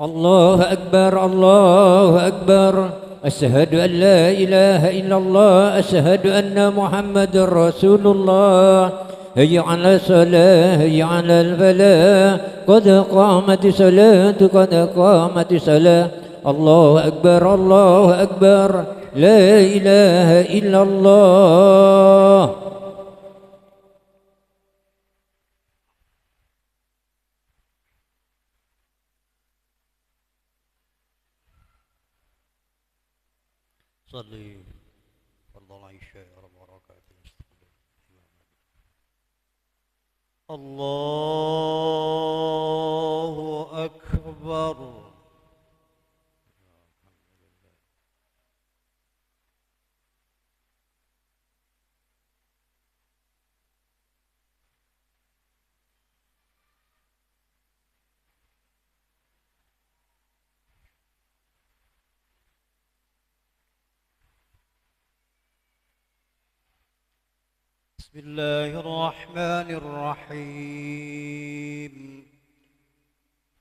الله أكبر الله أكبر. أشهد أن لا إله إلا الله. أشهد أن محمد رسول الله. هيا على الصلاة هيا على الفلاح. قد قامت الصلاة قد قامت الصلاة. الله أكبر الله أكبر. لا إله إلا الله. صلي فرض العشاء ربع ركعتين. الله أكبر. بسم الله الرحمن الرحيم.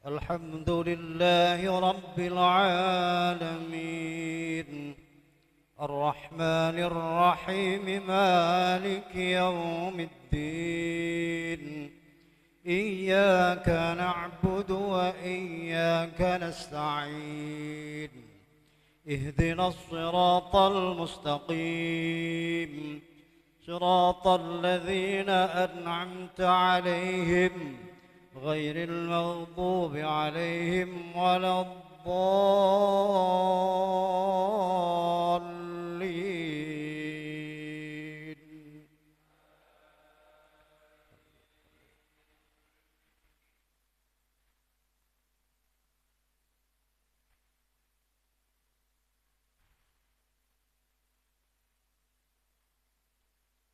الحمد لله رب العالمين الرحمن الرحيم مالك يوم الدين. إياك نعبد وإياك نستعين. اهدنا الصراط المستقيم صراط الذين أنعمت عليهم غير المغضوب عليهم ولا الضالين.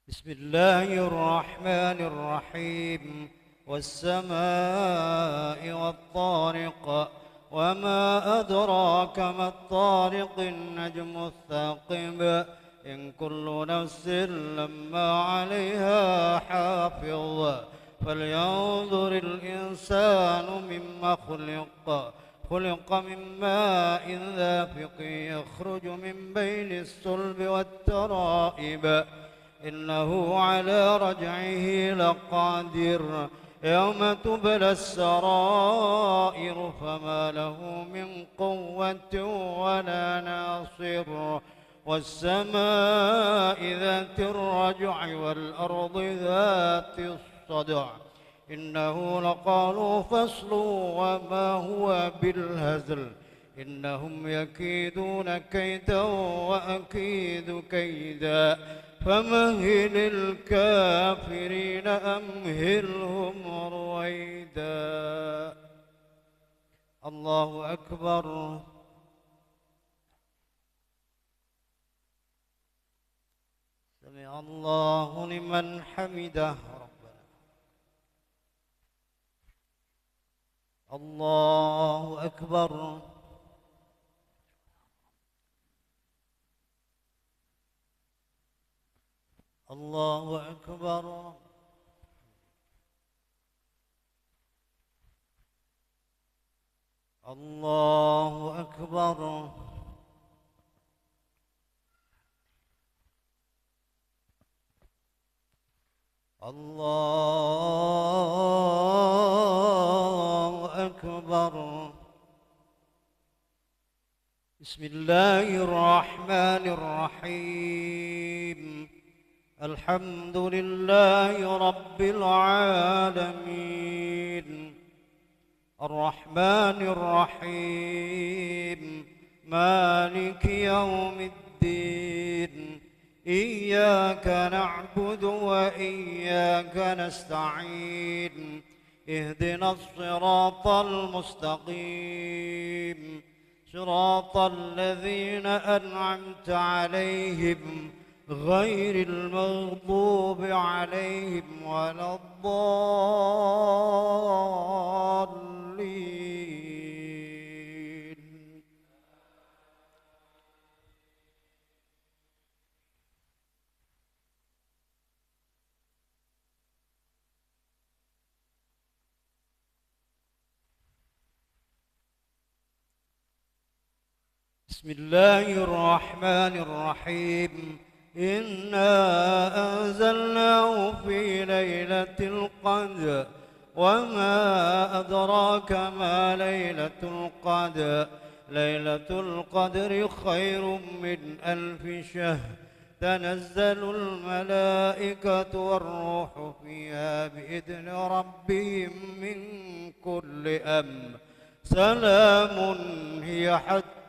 بسم الله الرحمن الرحيم. والسماء والطارق وما أدراك ما الطارق النجم الثاقب. إن كل نفس لما عليها حافظ. فلينظر الإنسان مما خلق من ماء دافق يخرج من بين الصلب والترائب. إنه على رجعه لقادر. يوم تبلى السرائر فما له من قوة ولا ناصر. والسماء ذات الرجع والأرض ذات الصدع. إنه لقول فصل وما هو بالهزل. إنهم يكيدون كيدا وأكيد كيدا. فمهل الكافرين أمهلهم رويدا. الله أكبر. سمع الله لمن حمده ربنا. الله أكبر. الله أكبر. الله أكبر. الله أكبر. بسم الله الرحمن الرحيم. الحمد لله رب العالمين الرحمن الرحيم مالك يوم الدين. إياك نعبد وإياك نستعين. اهدنا الصراط المستقيم صراط الذين أنعمت عليهم غير المغضوب عليهم ولا الضالين. بسم الله الرحمن الرحيم إنا أنزلناه في ليلة القدر وما أدراك ما ليلة القدر ليلة القدر خير من ألف شهر تنزل الملائكة والروح فيها بإذن ربهم من كل أمر سلام هي حتى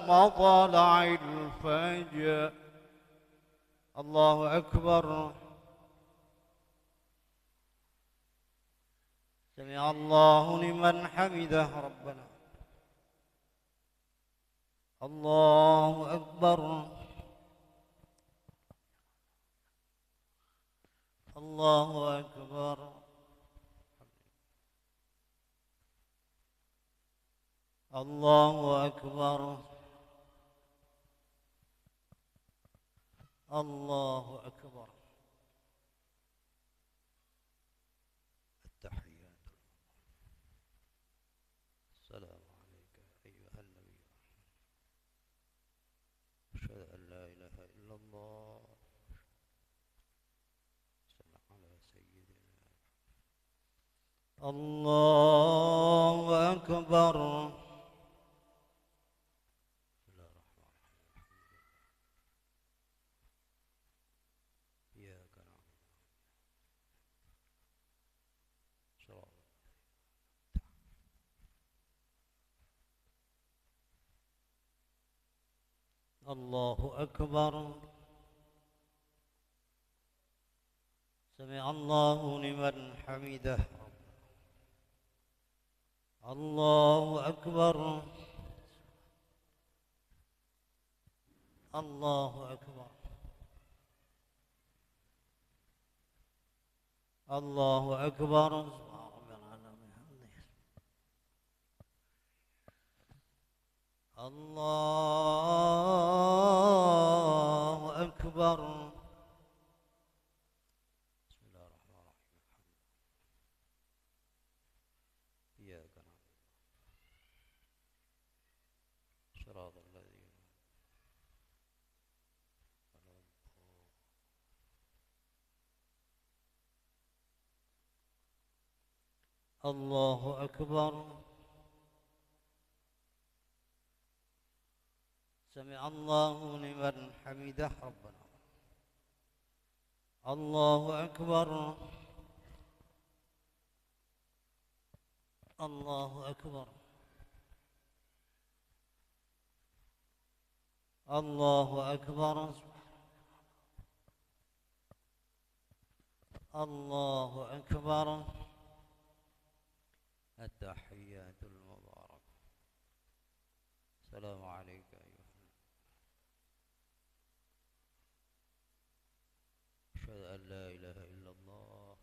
مطلع الفجر. الله أكبر. سمع الله لمن حمده ربنا. الله أكبر. الله أكبر. الله أكبر. الله أكبر. التحيات. السلام عليك أيها النبي. أشهد أن لا إله إلا الله. صل على سيدنا. الله أكبر. الله أكبر. سمع الله لمن حمده. الله أكبر. الله أكبر. الله أكبر. الله أكبر. بسم الله الرحمن الرحيم. إياك نعبد صراط الذين الله أكبر. سمع الله لمن حمده ربنا. الله أكبر. الله أكبر. الله أكبر. الله أكبر. التحيات المباركة. السلام عليك أيها. أشهد أن لا إله إلا الله.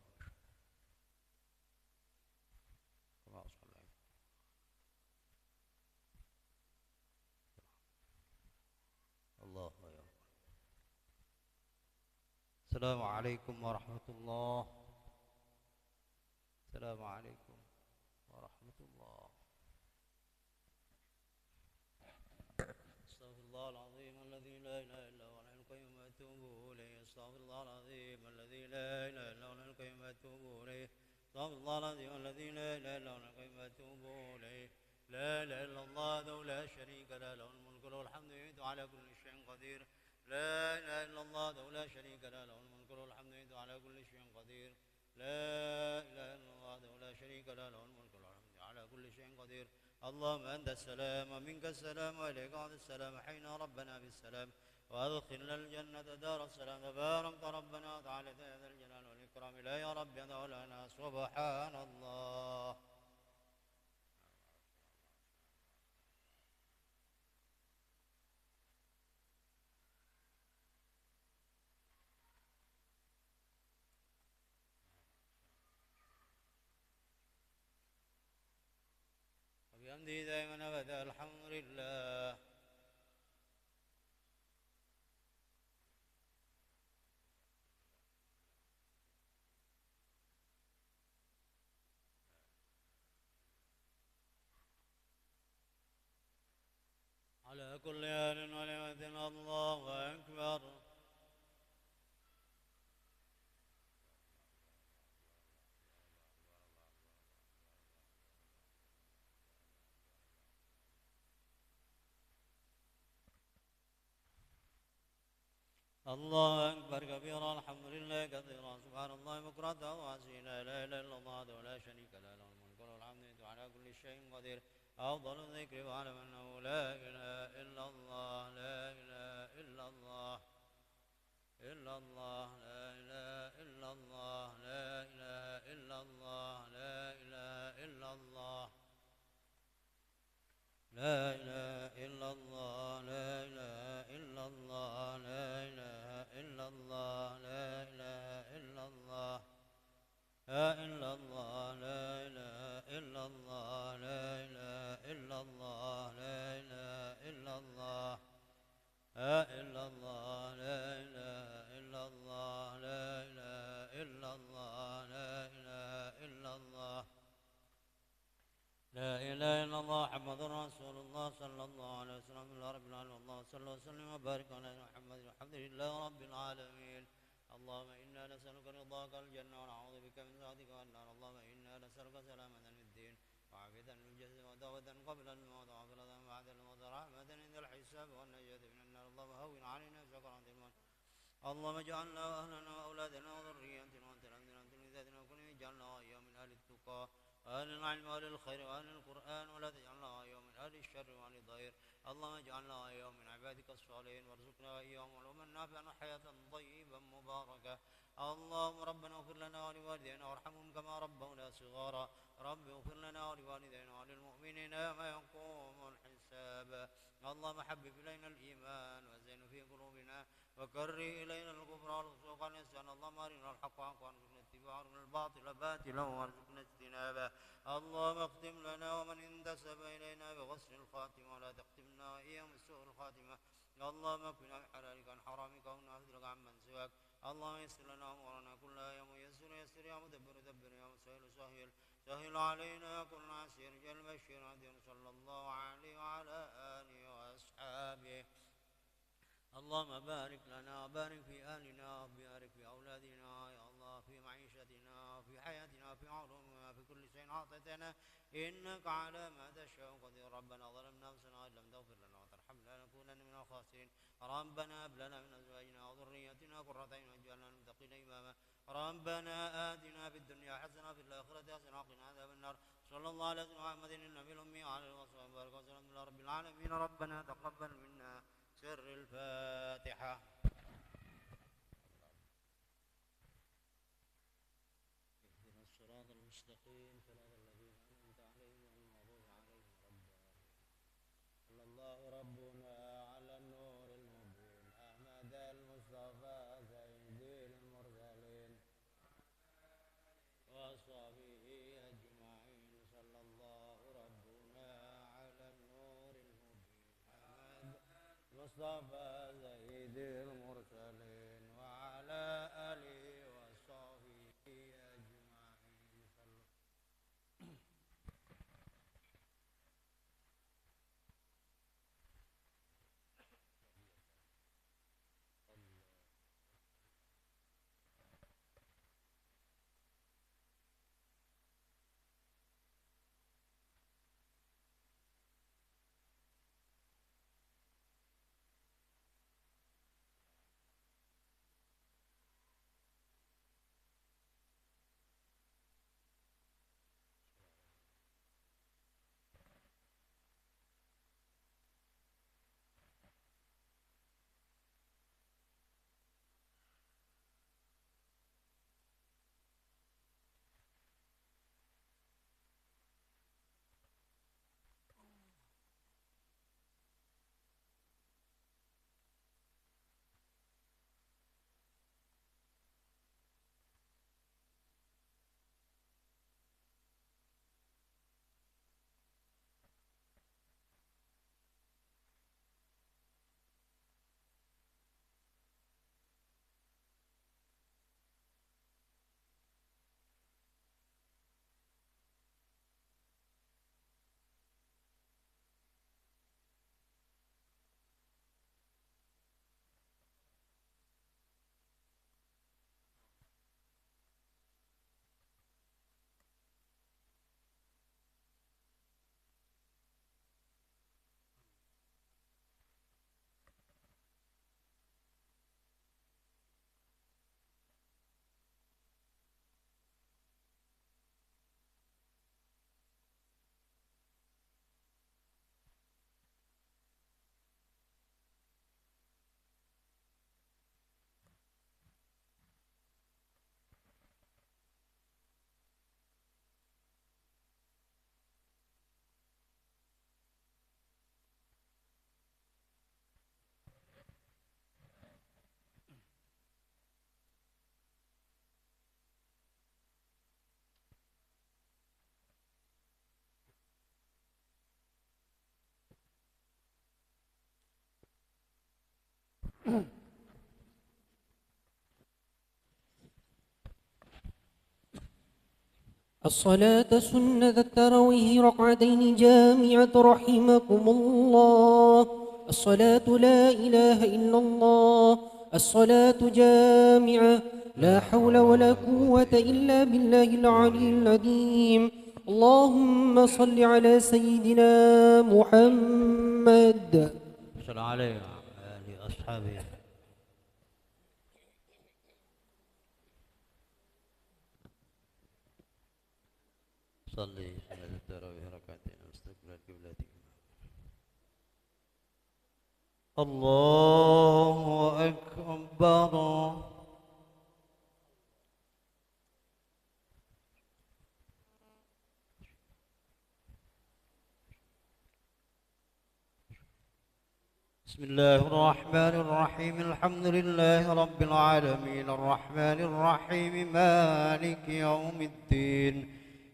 كما صلى. الله يا رب. السلام عليكم ورحمة الله. السلام عليكم ورحمة الله. استغفر الله العظيم الذي لا إله إلا هو الحي القيوم وأتوب إليه. استغفر الله العظيم الذي لا إله إلا هو الحي القيوم وأتوب إليه. استغفر الله العظيم الذي لا إله إلا هو الحي القيوم وأتوب إليه. لا إله إلا الله وحده لا شريك له له الملك وله الحمد يحيي على كل شيء قدير. لا إله إلا الله وحده لا شريك له له الملك وله الحمد يحيي على كل شيء قدير. لا إله إلا الله وحده لا شريك له له الملك وله الحمد على كل شيء قدير. اللهم أنت السلام ومنك السلام وإليك عود السلام. حينا ربنا بالسلام وأدخلنا الجنة دار السلام. تبارك ربنا وتعالى ذا الجلال والإكرام. لا يا رب يدعو لنا سبحان الله. وبحمده دائما أبدا. الحمد لله. كل آل ولمة الله أكبر. الله أكبر كبيرا الحمد لله كثيرا سبحان الله بكرة وأصيلا لا إله إلا الله ولا شريك له له الملك وله الحمد على كل شيء قدير أفضل الذكر واعلم أنه لا إله إلا الله لا إله إلا الله إلا الله لا إله إلا الله لا إله إلا الله لا إله إلا الله لا إله إلا الله لا إله إلا الله لا إله إلا الله لا إله إلا الله لا إلا الله لا إله إلا الله لا إله إلا الله لا إله إلا الله لا إلا الله لا إله إلا الله لا إله إلا الله لا إله إلا الله لا إله إلا الله محمد رسول الله صلى الله عليه وسلم إلى رب العالمين الله صلى وسلم وبارك على محمد الحمد لله رب العالمين. اللهم إنا نسألك رضاك الجنة ونعوذ بك من سخطك والنار. اللهم إنا نسألك سلامة في الدين وعافية في الجسد وتوبة قبل الموت وعافية بعد الموت ورحمة عند الحساب والنجاة من النار. اللهم هون علينا سكرات الموت. اللهم اجعلنا وأهلنا وأولادنا وذرياتنا وأنت الأمن وأنت لذاتنا وكن اجعلنا وإياهم من أهل التقى وأهل العلم وأهل الخير وأهل القرآن ولا تجعلنا وإياهم من أهل الشر وأهل الضير. اللهم اجعلنا وإياهم من عبادك الصالحين وارزقنا وإياهم علوما نافعة حياة طيبة مباركة. اللهم ربنا اغفر لنا ولوالدينا وارحمهم كما ربونا صغارا. رب اغفر لنا ولوالدينا وللمؤمنين يوم يقوم الحساب. اللهم حبب إلينا الإيمان وزين في قلوبنا وكره إلينا الكفر والفسوق والعصيان. اللهم أرنا الحق حقا وارزقنا اتباعه وارنا الباطل باطلا وارزقنا اجتنابه. اللهم اختم لنا ومن انتسب إلينا بغسل الخاتمة ولا تختمنا وإياهم سوء الخاتمة. اللهم اكفنا بحلالك عن حرامك ونعوذ عمن سواك. اللهم يسر لنا أمورنا كلها يا ميسر يسر يا مدبر دبر يا مسهل سهل سهل علينا كل عسير جل بشير عدي صلى الله عليه وعلى آله وأصحابه. اللهم بارك لنا وبارك في أهلنا وبارك في أولادنا يا الله في معيشتنا وفي حياتنا وفي علومنا في كل شيء أعطيتنا إنك على ما تشاء قدير. ربنا ظلمنا أنفسنا وإن لم تغفر لنا وترحمنا لنكونن من الخاسرين. ربنا هب لنا من أزواجنا وذرياتنا قرة أعين واجعلنا للمتقين إماما. ربنا آتنا في الدنيا حسنة وفي الآخرة حسنة وقنا عذاب النار. صلى الله على سيدنا محمد النبي الأمي وعلى آله وصحبه وبارك وسلم إلى رب العالمين. ربنا تقبل منا. سر الفاتحة. اهدنا الصراط المستقيم صراط الذين أنعمت عليهم غير المغضوب عليهم ولا الضالين. صلى الله ربنا على النور المبين أحمد المصطفى سيد المرسلين وأصحابه أجمعين. صلى الله ربنا على النور المبين أحمد مصطفى سيد المرسلين وعلى آله وصحبه أجمعين. الصلاة سنة التراويح ركعتين جامعة رحمكم الله. الصلاة لا إله إلا الله. الصلاة جامعة لا حول ولا قوة إلا بالله العلي العظيم. اللهم صل على سيدنا محمد. صل عليه وعلى آله وأصحابه. صلي صلاة التراويح ركعتين واستقبل القبلة. الله أكبر. بسم الله الرحمن الرحيم. الحمد لله رب العالمين الرحمن الرحيم مالك يوم الدين.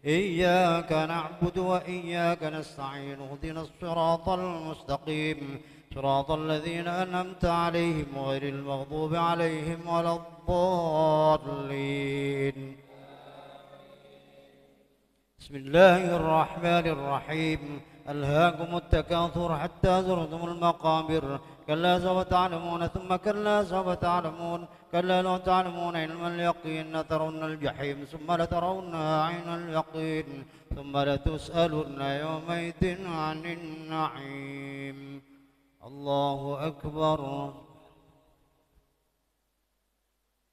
إياك نعبد وإياك نستعين. اهدنا الصراط المستقيم صراط الذين أنعمت عليهم غير المغضوب عليهم ولا الضالين. بسم الله الرحمن الرحيم. ألهاكم التكاثر حتى زرتم المقابر. كلا سوف تعلمون ثم كلا سوف تعلمون. كلا لو تعلمون علم اليقين لترون الجحيم ثم لترونها عين اليقين ثم لتسألن يومئذ عن النعيم. الله أكبر.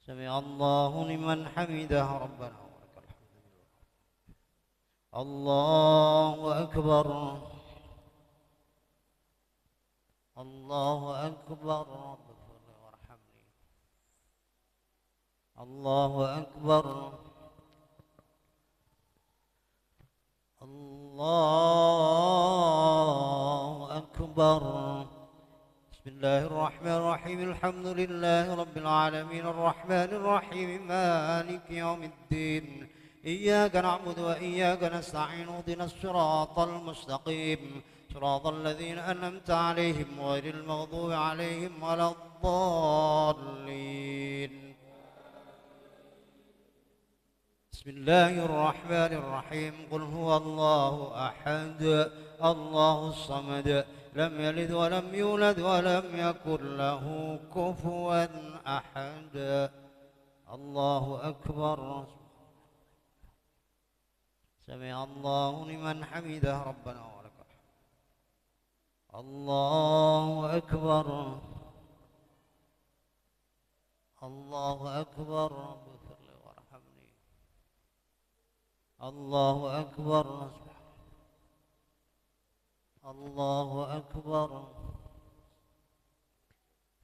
سمع الله لمن حمده ربنا ولك الحمد. الله أكبر. الله أكبر. رب اغفر لي وارحمني. الله أكبر. الله أكبر. بسم الله الرحمن الرحيم. الحمد لله رب العالمين الرحمن الرحيم مالك يوم الدين. إياك نعبد وإياك نستعين. اهدنا الصراط المستقيم صراط الذين أنعمت عليهم غير المغضوب عليهم ولا الضالين. بسم الله الرحمن الرحيم. قل هو الله أحد الله الصمد لم يلد ولم يولد ولم يكن له كفوا أحد. الله أكبر. سمع الله لمن حمده ربنا ولك الحمد. الله أكبر. الله أكبر. رب اغفر لي وارحمني. الله أكبر. الله أكبر.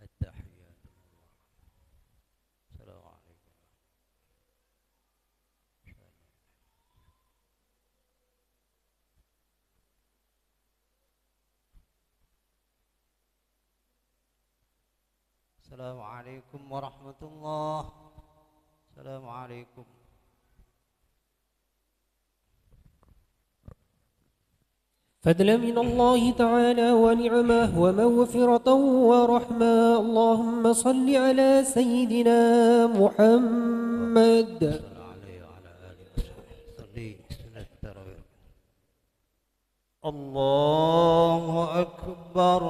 التحيات. السلام عليكم. السلام عليكم ورحمة الله. السلام عليكم. فضلا من الله تعالى ونعمه ومغفرة ورحمة. اللهم صل على سيدنا محمد. صلى عليه وعلى آله وصحبه. صلي سنة التراويح. الله أكبر.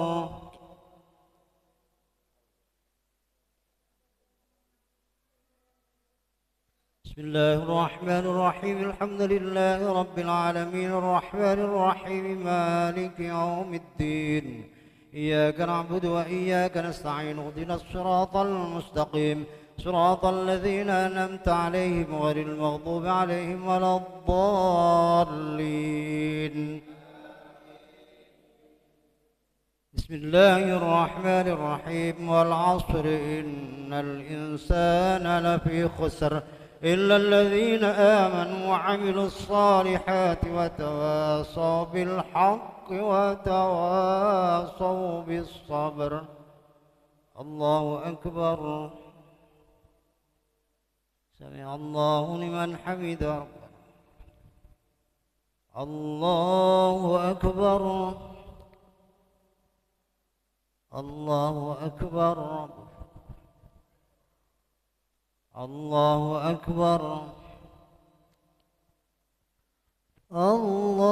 بسم الله الرحمن الرحيم. الحمد لله رب العالمين الرحمن الرحيم مالك يوم الدين. إياك نعبد وإياك نستعين. اهدنا الصراط المستقيم صراط الذين أنعمت عليهم غير المغضوب عليهم ولا الضالين. بسم الله الرحمن الرحيم. والعصر إن الإنسان لفي خسر إلا الذين آمنوا وعملوا الصالحات وتواصوا بالحق وتواصوا بالصبر. الله أكبر. سمع الله لمن حمده ربنا. الله أكبر. الله أكبر. الله أكبر. الله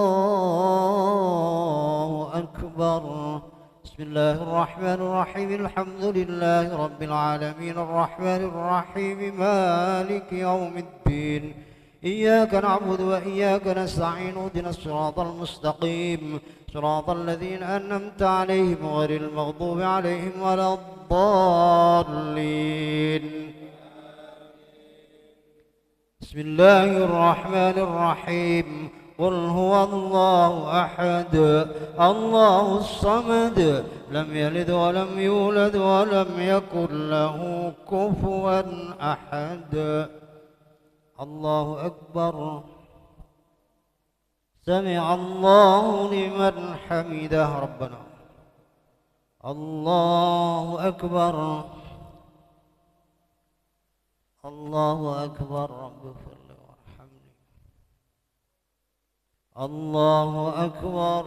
أكبر. بسم الله الرحمن الرحيم. الحمد لله رب العالمين الرحمن الرحيم مالك يوم الدين. إياك نعبد وإياك نستعين اهدنا الصراط المستقيم صراط الذين أنعمت عليهم غير المغضوب عليهم ولا الضالين. بسم الله الرحمن الرحيم. قل هو الله أحد الله الصمد لم يلد ولم يولد ولم يكن له كفوا أحد. الله أكبر. سمع الله لمن حمده ربنا. الله أكبر. الله أكبر. رب اغفر لي وارحمني. الله أكبر.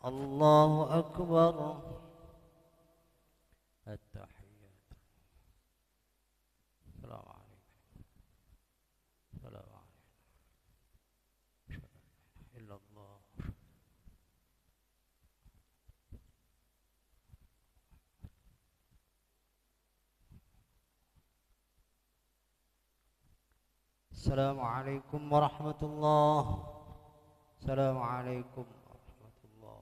الله أكبر. التحيات. السلام عليكم. السلام عليكم. إلا الله. السلام عليكم ورحمة الله. السلام عليكم ورحمة الله.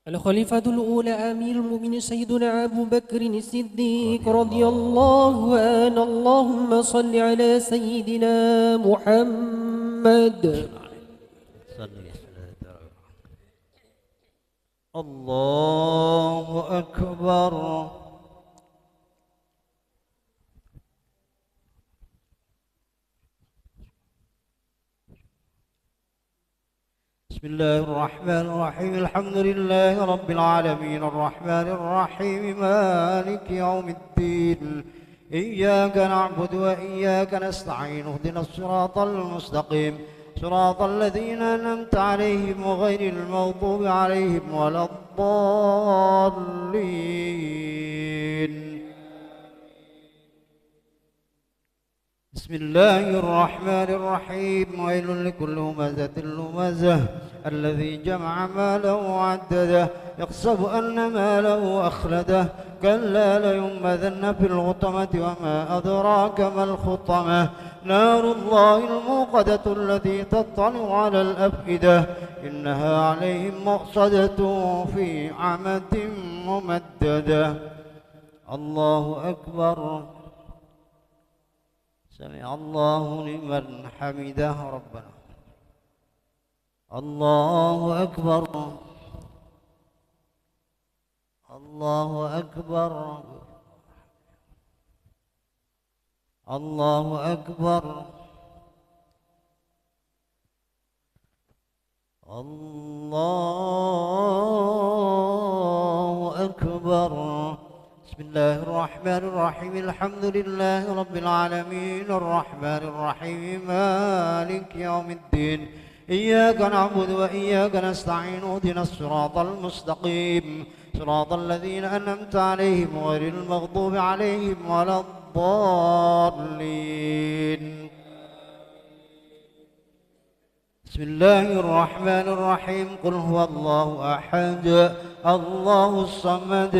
الخليفة الأولى أمير المؤمنين سيدنا أبو بكر الصديق رضي الله عنه. اللهم صل على سيدنا محمد. الله أكبر. بسم الله الرحمن الرحيم. الحمد لله رب العالمين الرحمن الرحيم مالك يوم الدين. إياك نعبد وإياك نستعين اهدنا الصراط المستقيم صراط الذين أنعمت عليهم غير المغضوب عليهم ولا الضالين. بسم الله الرحمن الرحيم. ويل لكل همزة لمزة الذي جمع ماله وعدده يحسب أن ماله أخلده كلا لينبذن في الحطمة وما أدراك ما الحطمة نار الله الموقدة التي تطلع على الأفئدة إنها عليهم مؤصدة في عمد ممددة. الله أكبر. سمع الله لمن حمده ربنا. الله أكبر. الله أكبر. الله أكبر. الله أكبر. بسم الله الرحمن الرحيم. الحمد لله رب العالمين الرحمن الرحيم مالك يوم الدين. إياك نعبد وإياك نستعين اهدنا الصراط المستقيم صراط الذين أنعمت عليهم غير المغضوب عليهم ولا الضالين. بسم الله الرحمن الرحيم. قل هو الله أحد الله الصمد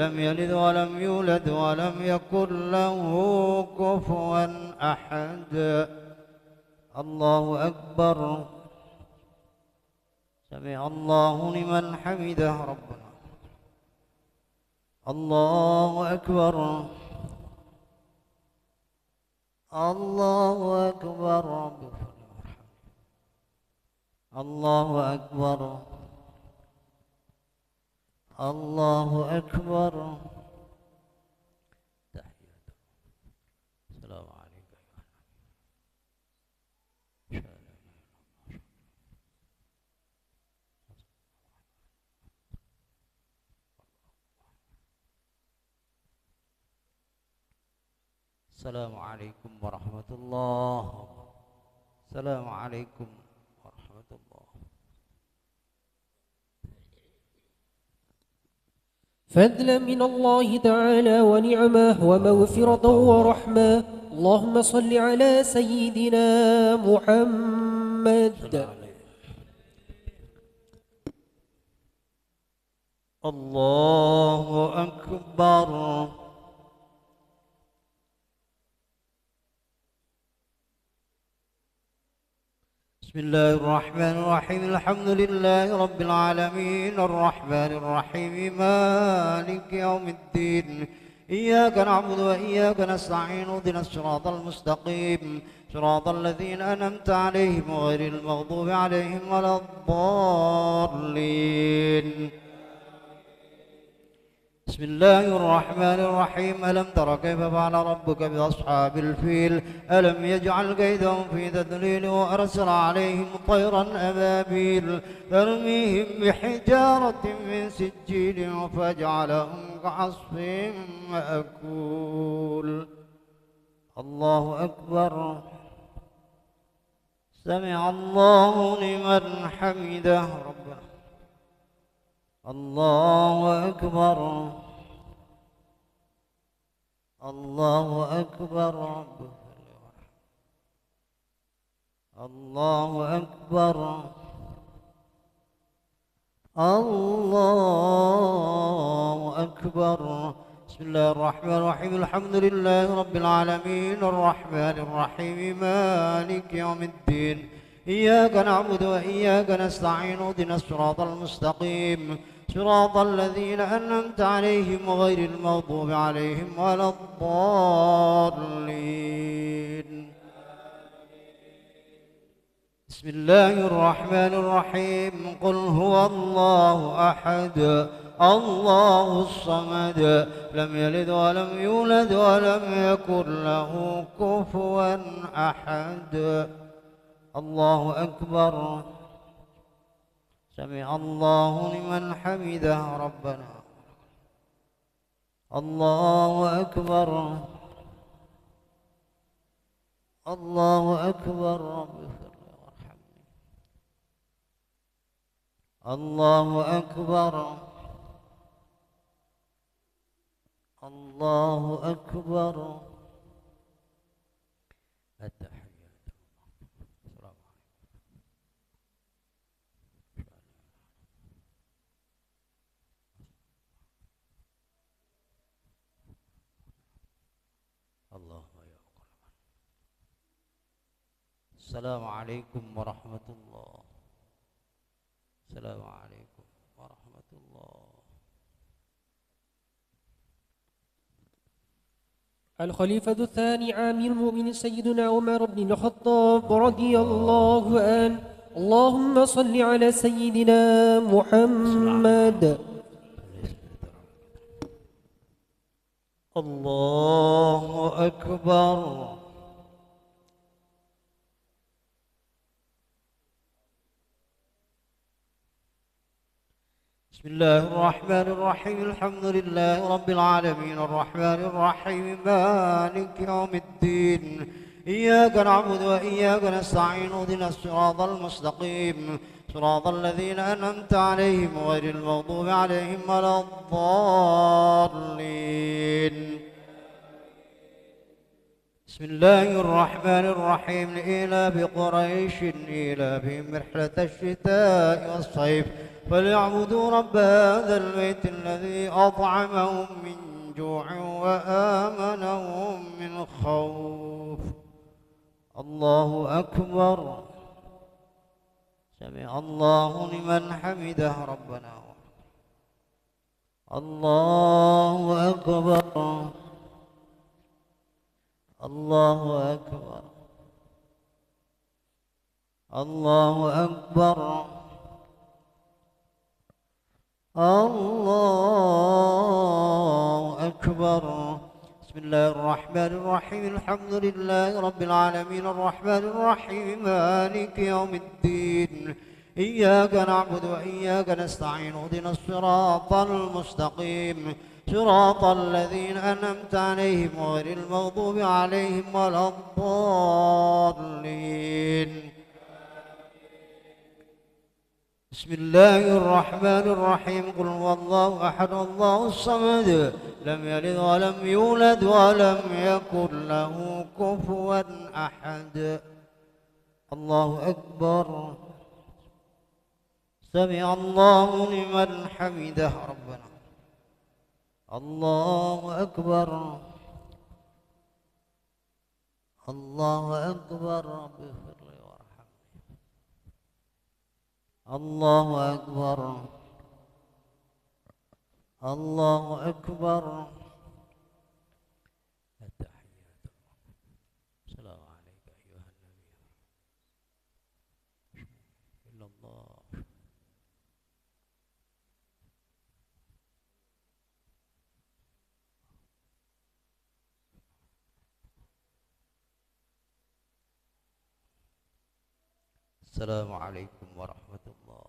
لم يلد ولم يولد ولم يكن له كفوا أحد. الله أكبر. سمع الله لمن حمده ربنا. الله أكبر. الله أكبر. الله أكبر. الله أكبر. تحيات. السلام عليكم. السلام عليكم ورحمة الله. السلام عليكم ورحمة الله. فضلا من الله تعالى ونعمه ومغفرة ورحمة. اللهم صل على سيدنا محمد. الله أكبر. بسم الله الرحمن الرحيم. الحمد لله رب العالمين الرحمن الرحيم مالك يوم الدين. إياك نعبد وإياك نستعين اهدنا الصراط المستقيم صراط الذين أنعمت عليهم غير المغضوب عليهم ولا الضالين. بسم الله الرحمن الرحيم. ألم تر كيف فعل ربك بأصحاب الفيل ألم يجعل كيدهم في تضليل وأرسل عليهم طيرا أبابيل ترميهم بحجارة من سجيل فجعلهم كعصف مأكول. الله أكبر. سمع الله لمن حمده ربنا. الله أكبر. الله أكبر. الله أكبر. الله أكبر. بسم الله الرحمن الرحيم. الحمد لله رب العالمين الرحمن الرحيم مالك يوم الدين. إياك نعبد وإياك نستعين اهدنا الصراط المستقيم صراط الذين أنعمت عليهم غير المغضوب عليهم ولا الضالين. بسم الله الرحمن الرحيم. قل هو الله أحد الله الصمد لم يلد ولم يولد ولم يكن له كفوا أحد. الله أكبر. سمع الله لمن حمده ربنا. الله أكبر. الله أكبر. رب اغفر لي وارحمني. الله أكبر. الله أكبر. السلام عليكم ورحمة الله. السلام عليكم ورحمة الله. الخليفة الثاني عامل المؤمن سيدنا عمر بن الخطاب رضي الله عنه. اللهم صل على سيدنا محمد. الله أكبر. بسم الله الرحمن الرحيم. الحمد لله رب العالمين الرحمن الرحيم مالك يوم الدين. إياك نعبد وإياك نستعين اهدنا الصراط المستقيم صراط الذين أنعمت عليهم غير المغضوب عليهم ولا الضالين. بسم الله الرحمن الرحيم. لإيلاف قريش إيلافهم رحلة الشتاء والصيف فليعبدوا رب هذا البيت الذي أطعمهم من جوع وآمنهم من خوف. الله أكبر. سمع الله لمن حمده ربنا. الله أكبر. الله أكبر. الله أكبر. الله أكبر. بسم الله الرحمن الرحيم. الحمد لله رب العالمين الرحمن الرحيم مالك يوم الدين. إياك نعبد وإياك نستعين اهدنا الصراط المستقيم صراط الذين أنعمت عليهم غير المغضوب عليهم ولا الضالين. بسم الله الرحمن الرحيم قل هو الله أحد الله الصمد لم يلد ولم يولد ولم يكن له كفوا أحد الله أكبر سمع الله لمن حمده ربنا الله أكبر الله أكبر رب اغفر لي وارحمني الله أكبر الله أكبر التحيات السلام عليك أيها النبي إلا الله السلام عليكم ورحمة الله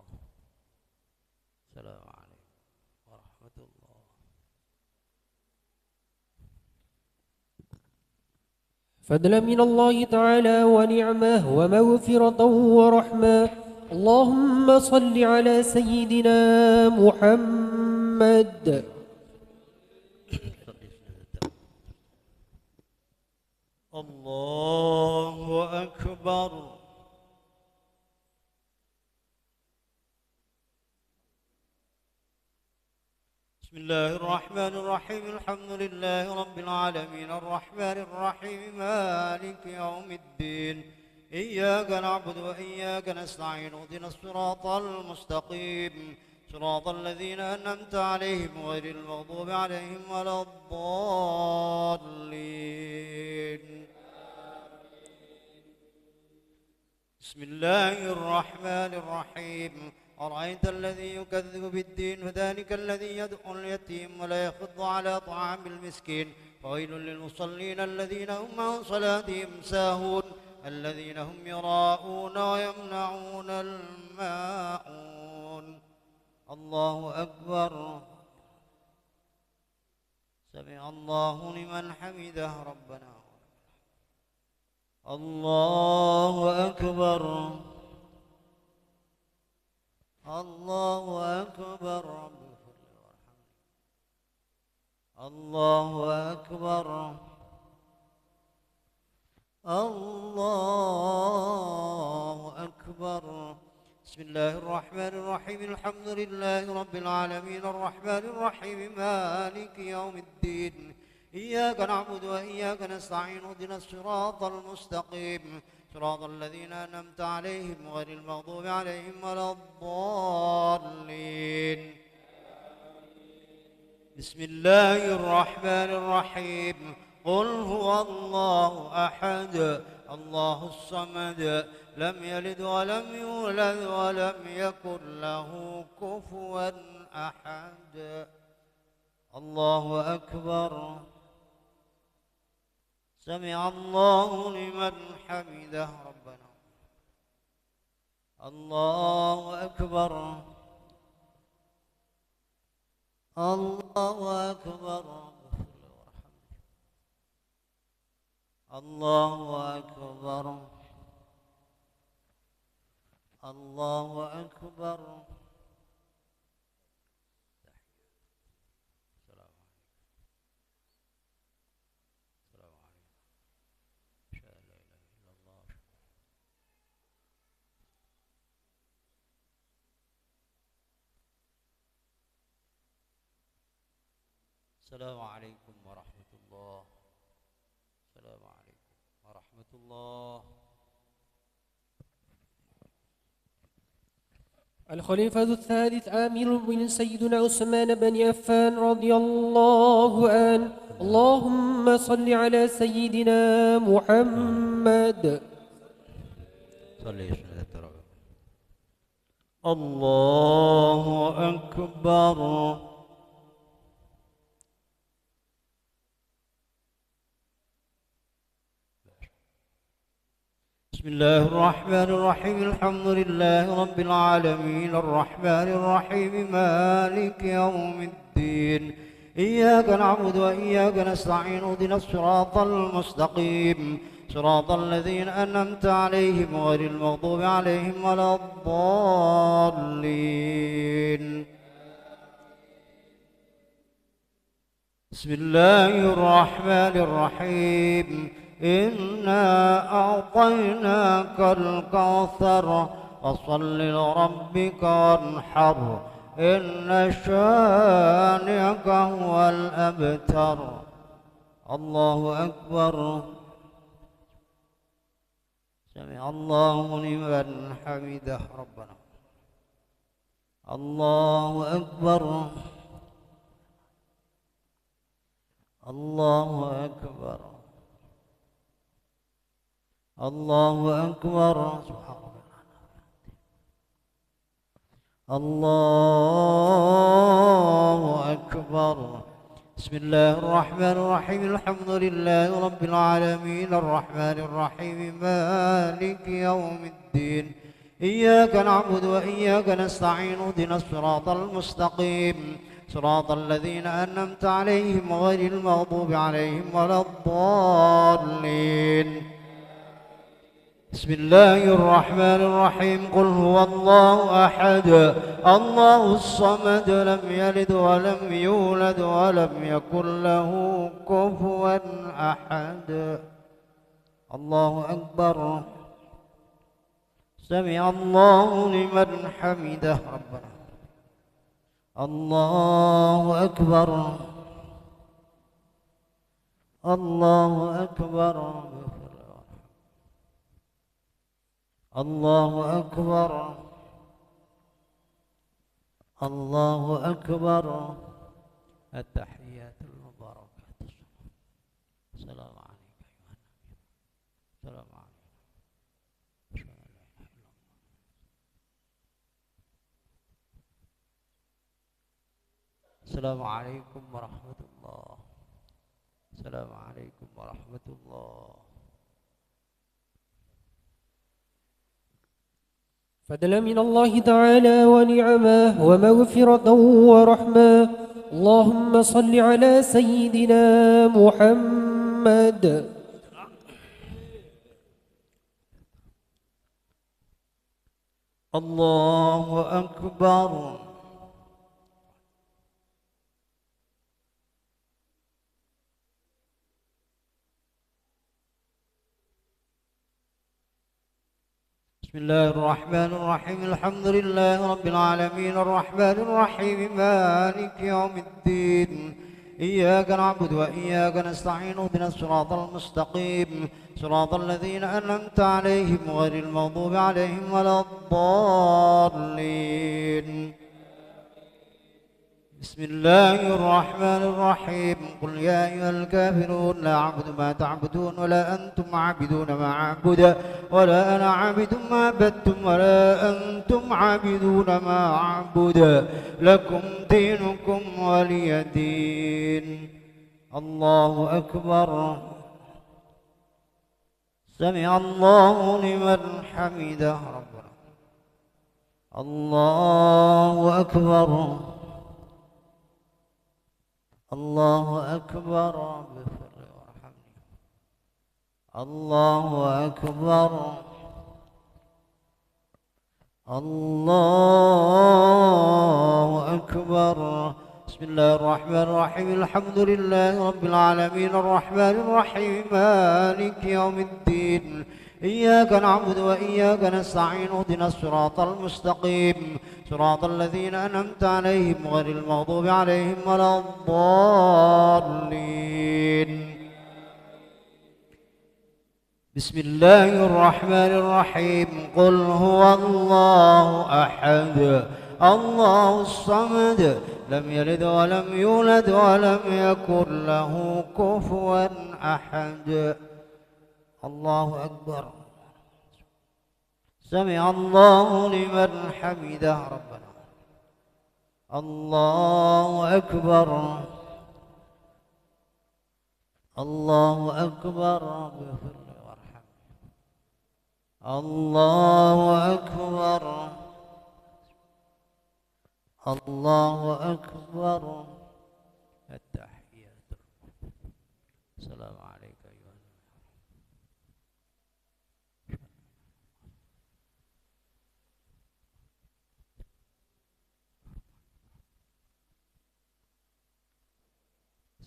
السلام عليكم ورحمة الله فضلا من الله تعالى ونعمه ومغفرة ورحمة. اللهم صل على سيدنا محمد. الله أكبر بسم الله الرحمن الرحيم الحمد لله رب العالمين الرحمن الرحيم مالك يوم الدين إياك نعبد وإياك نستعين اهدنا الصراط المستقيم صراط الذين أنعمت عليهم غير المغضوب عليهم ولا الضالين بسم الله الرحمن الرحيم أرأيت الذي يكذب بالدين فذلك الذي يدعو اليتيم ولا يحض على طعام المسكين فويل للمصلين الذين هم عن صلاتهم ساهون الذين هم يراءون ويمنعون الماعون الله أكبر سمع الله لمن حمده ربنا الله أكبر الله أكبر رب اغفر لي وارحمني الله أكبر الله أكبر بسم الله الرحمن الرحيم الحمد لله رب العالمين الرحمن الرحيم مالك يوم الدين إياك نعبد وإياك نستعين اهدنا الصراط المستقيم صراط الذين أنعمت عليهم غير المغضوب عليهم ولا الضالين بسم الله الرحمن الرحيم قل هو الله أحد الله الصمد لم يلد ولم يولد ولم يكن له كفوا أحد الله أكبر سمع الله لمن حمده ربنا الله أكبر الله أكبر الله أكبر الله أكبر السلام عليكم ورحمة الله السلام عليكم ورحمة الله الخليفة الثالث آمير المؤمنين سيدنا عثمان بن عفان رضي الله عنه. اللهم صل على سيدنا محمد. الله أكبر بسم الله الرحمن الرحيم الحمد لله رب العالمين الرحمن الرحيم مالك يوم الدين إياك نعبد وإياك نستعين اهدنا الصراط المستقيم صراط الذين أنعمت عليهم غير المغضوب عليهم ولا الضالين. بسم الله الرحمن الرحيم. إنا أعطيناك الكوثر فصل لربك وانحر إن شانئك هو الأبتر. الله أكبر. سمع الله لمن حمده ربنا. الله أكبر. الله أكبر. الله أكبر. سبحان الله أكبر. بسم الله الرحمن الرحيم. الحمد لله رب العالمين الرحمن الرحيم مالك يوم الدين. إياك نعبد وإياك نستعين اهدنا الصراط المستقيم صراط الذين أنعمت عليهم غير المغضوب عليهم ولا الضالين. بسم الله الرحمن الرحيم. قل هو الله أحد الله الصمد لم يلد ولم يولد ولم يكن له كفوا أحد. الله أكبر. سمع الله لمن حمده ربنا. الله أكبر. الله أكبر. الله أكبر. الله أكبر. التحيات المباركات. السلام عليك أيها النبي. السلام عليكم. السلام عليكم ورحمة الله. السلام عليكم ورحمة الله. فضلا من الله تعالى ونعمه ومغفرة ورحمة. اللهم صل على سيدنا محمد. الله أكبر. بسم الله الرحمن الرحيم. الحمد لله رب العالمين الرحمن الرحيم مالك يوم الدين. إياك نعبد وإياك نستعين اهدنا الصراط المستقيم صراط الذين أنعمت عليهم غير المغضوب عليهم ولا الضالين. بسم الله الرحمن الرحيم. قل يا أيها الكافرون لا أعبد ما تعبدون ولا أنتم عابدون ما أعبد ولا أنا عابد ما عبدتم ولا أنتم عابدون ما أعبد لكم دينكم ولي دين. الله أكبر. سمع الله لمن حمده ربنا. الله أكبر. الله أكبر. الله أكبر. الله أكبر. بسم الله الرحمن الرحيم. الحمد لله رب العالمين الرحمن الرحيم مالك يوم الدين. إياك نعبد وإياك نستعين اهدنا الصراط المستقيم صراط الذين أنعمت عليهم غير المغضوب عليهم ولا الضالين. بسم الله الرحمن الرحيم. قل هو الله أحد الله الصمد لم يلد ولم يولد ولم يكن له كفوا أحد. الله أكبر. سمع الله لمن حمده ربنا. الله أكبر. الله أكبر. الله أكبر. الله أكبر. التحيات. السلام عليك أيها النبي.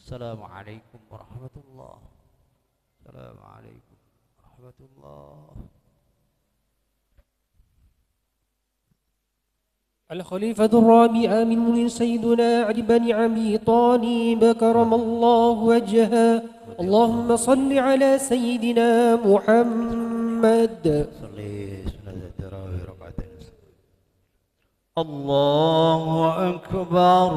السلام عليكم ورحمة الله. السلام عليكم ورحمة الله. الخليفة الرابع من ملك سيدنا علي بن أبي طالب كرم الله وجهه. اللهم صل على سيدنا محمد. صلي سنة التراويح ركعتين. الله أكبر.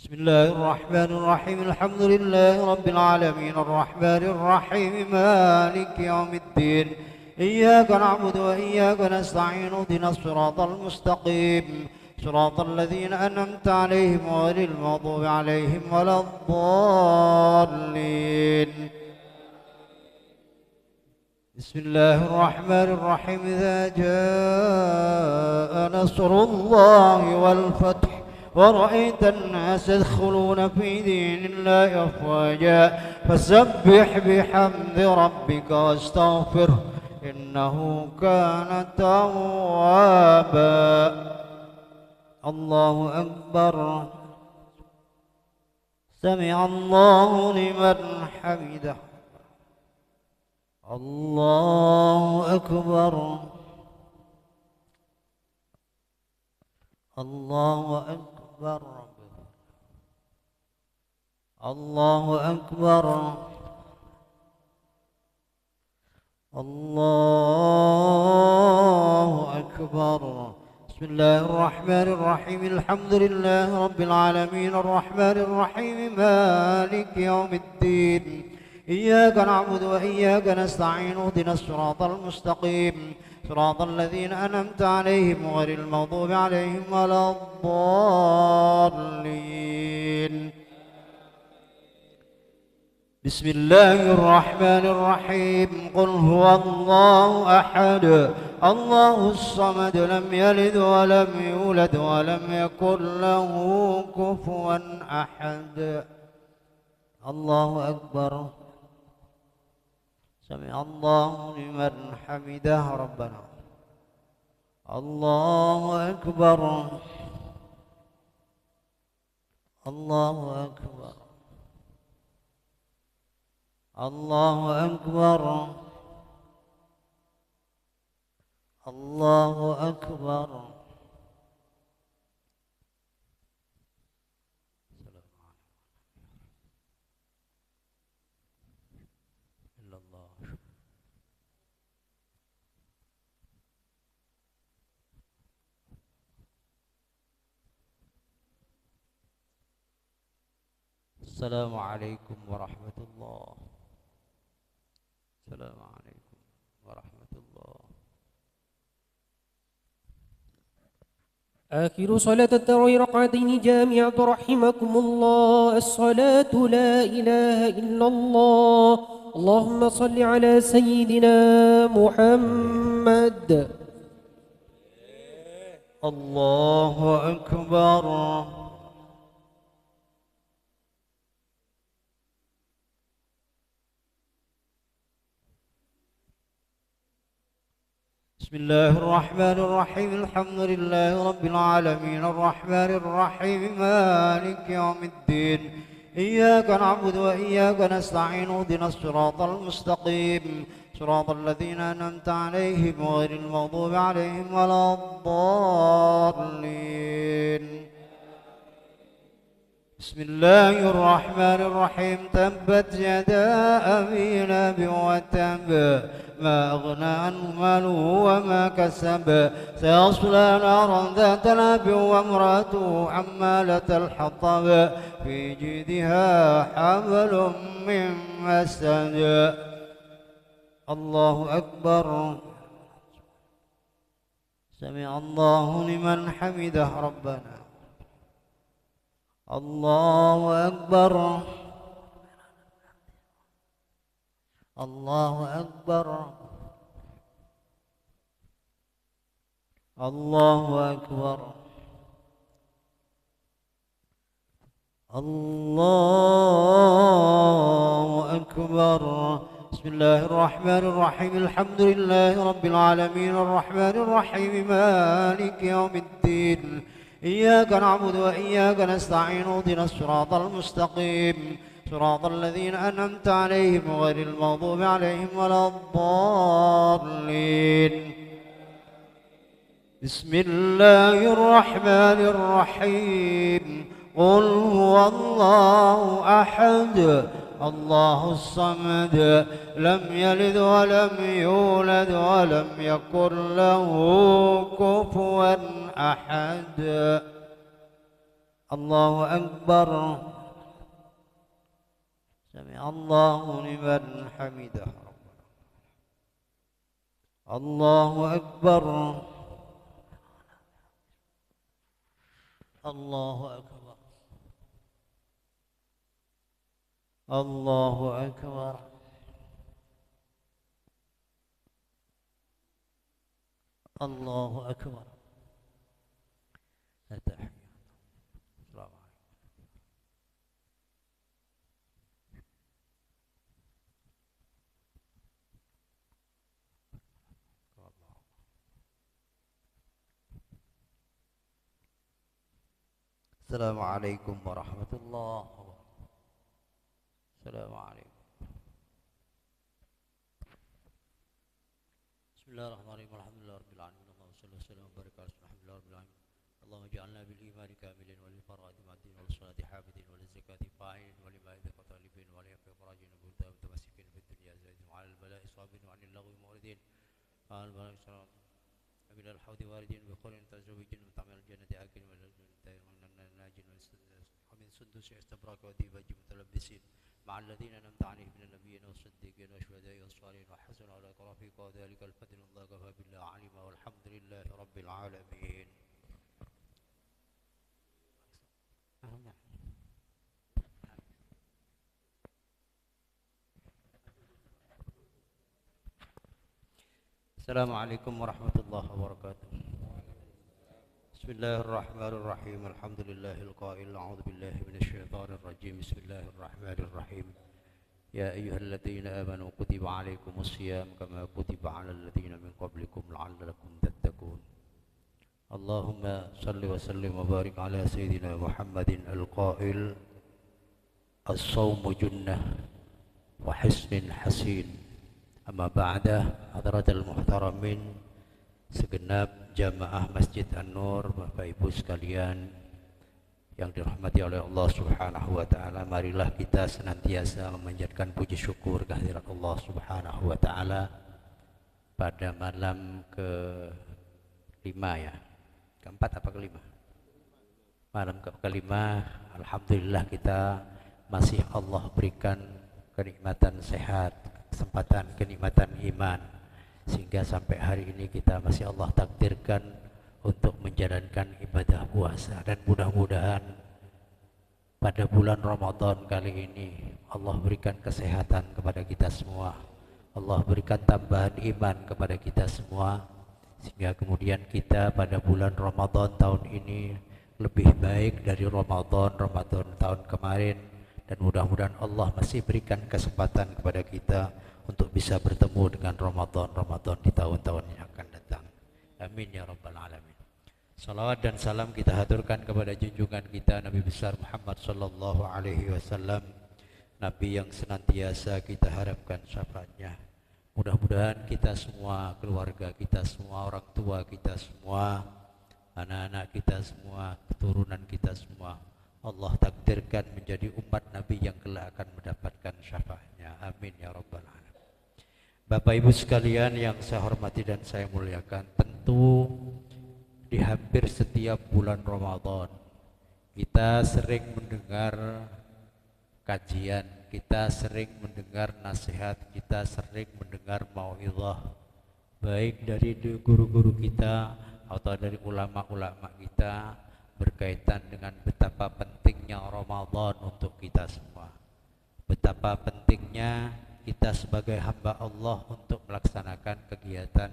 بسم الله الرحمن الرحيم. الحمد لله رب العالمين الرحمن الرحيم مالك يوم الدين. إياك نعبد وإياك نستعين اهدنا الصراط المستقيم صراط الذين أنعمت عليهم غير المغضوب عليهم ولا الضالين. بسم الله الرحمن الرحيم. إذا جاء نصر الله والفتح ورأيت الناس يدخلون في دين الله أفواجا فسبح بحمد ربك واستغفره إنه كان توابا. الله أكبر. سمع الله لمن حمده. الله أكبر. الله أكبر. الله أكبر. الله أكبر. بسم الله الرحمن الرحيم. الحمد لله رب العالمين الرحمن الرحيم مالك يوم الدين. إياك نعبد وإياك نستعين اهدنا الصراط المستقيم صراط الذين أنعمت عليهم غير المغضوب عليهم ولا الضالين. بسم الله الرحمن الرحيم. قل هو الله أحد الله الصمد لم يلد ولم يولد ولم يكن له كفوا أحد. الله أكبر. سمع الله لمن حمده ربنا. الله أكبر. الله أكبر. الله أكبر. الله أكبر. السلام عليكم ورحمة الله. السلام عليكم ورحمة الله. آخر صلاة التراويح ركعتين جامعة رحمكم الله. الصلاة لا إله إلا الله. اللهم صل على سيدنا محمد. الله أكبر. بسم الله الرحمن الرحيم. الحمد لله رب العالمين الرحمن الرحيم مالك يوم الدين. إياك نعبد وإياك نستعين اهدنا الصراط المستقيم صراط الذين أنعمت عليهم غير المغضوب عليهم ولا الضالين. بسم الله الرحمن الرحيم. تبت يدا أبي لهب وتب ما أغنى عنه ماله وما كسب سيصلى نارا ذات لهب وامرأته حمالة الحطب في جيدها حبل من مسد. الله أكبر. سمع الله لمن حمده ربنا. الله أكبر. الله أكبر. الله أكبر. الله أكبر. بسم بسم الله الرحمن الرحيم الحمد لله رب العالمين الرحمن الرحيم مالك يوم الدين إياك نعبد وإياك نستعين اهدنا الصراط المستقيم صراط الذين أنعمت عليهم غير المغضوب عليهم ولا الضالين بسم الله الرحمن الرحيم قل هو الله أحد الله الصمد لم يلد ولم يولد ولم يكن له كفوا أحد الله أكبر سمع الله لمن حمده الله أكبر الله أكبر الله أكبر الله أكبر التحيات السلام عليكم السلام عليكم ورحمة الله وبركاته السلام عليكم بسم الله الرحمن الرحيم الحمد لله رب العالمين اللهم صل وسلم وبارك على سيدنا محمد رب العالمين اللهم اجعلنا بالإيمان كاملين وللفرائض معدين وللصلاة حافظين وللزكاة فاعلين ولمائدة طالبين وليقظ راجين وبهدى متمسكين في الدنيا زاهدين وعلى البلاء صابرين وعن اللغو موردين وعلى البلاء صابرين ومن الحوض واردين بخور تزوجين وتعمل الجنة آكل ومن سندس استبراك وديباج متلبسين مع الذين أنعمت عليهم من النبيين والصديقين والشهداء والصالحين وحسن أولئك رفيقا وذلك الفضل من الله كفى بالله عليما والحمد لله رب العالمين. السلام عليكم ورحمة الله وبركاته. بسم الله الرحمن الرحيم الحمد لله القائل أعوذ بالله من الشيطان الرجيم بسم الله الرحمن الرحيم يا أيها الذين آمنوا كتب عليكم الصيام كما كتب على الذين من قبلكم لعلكم تتقون. اللهم صل وسلم وبارك على سيدنا محمد القائل الصوم جنة وحسن حسين. Amma ba'dah hadratal muhtaramin segenap jamaah Masjid An-Nur, Bapak Ibu sekalian yang dirahmati oleh Allah Subhanahu wa taala, marilah kita senantiasa memanjatkan puji syukur kehadirat Allah Subhanahu wa taala pada malam ke-5 ya. Keempat apa kelima? Malam kelima, alhamdulillah kita masih Allah berikan kenikmatan sehat, kesempatan, kenikmatan iman, sehingga sampai hari ini kita masih Allah takdirkan untuk menjalankan ibadah puasa. Dan mudah-mudahan pada bulan Ramadan kali ini Allah berikan kesehatan kepada kita semua, Allah berikan tambahan iman kepada kita semua, sehingga kemudian kita pada bulan Ramadan tahun ini lebih baik dari Ramadan tahun kemarin. Dan mudah-mudahan Allah masih berikan kesempatan kepada kita untuk bisa bertemu dengan Ramadan di tahun-tahun yang akan datang. Amin ya rabbal alamin. Salawat dan salam kita haturkan kepada junjungan kita Nabi besar Muhammad sallallahu alaihi wasallam, Nabi yang senantiasa kita harapkan syafaatnya. Mudah-mudahan kita semua, keluarga kita semua, orang tua kita semua, anak-anak kita semua, keturunan kita semua, Allah takdirkan menjadi umat Nabi yang kelak akan mendapatkan syafaatnya. Amin ya rabbal alamin. Bapak Ibu sekalian yang saya hormati dan saya muliakan, tentu di hampir setiap bulan Ramadan kita sering mendengar kajian, kita sering mendengar nasihat, kita sering mendengar mau'izah, baik dari guru-guru kita atau dari ulama-ulama kita, berkaitan dengan betapa pentingnya Ramadan untuk kita semua, betapa pentingnya kita sebagai hamba Allah untuk melaksanakan kegiatan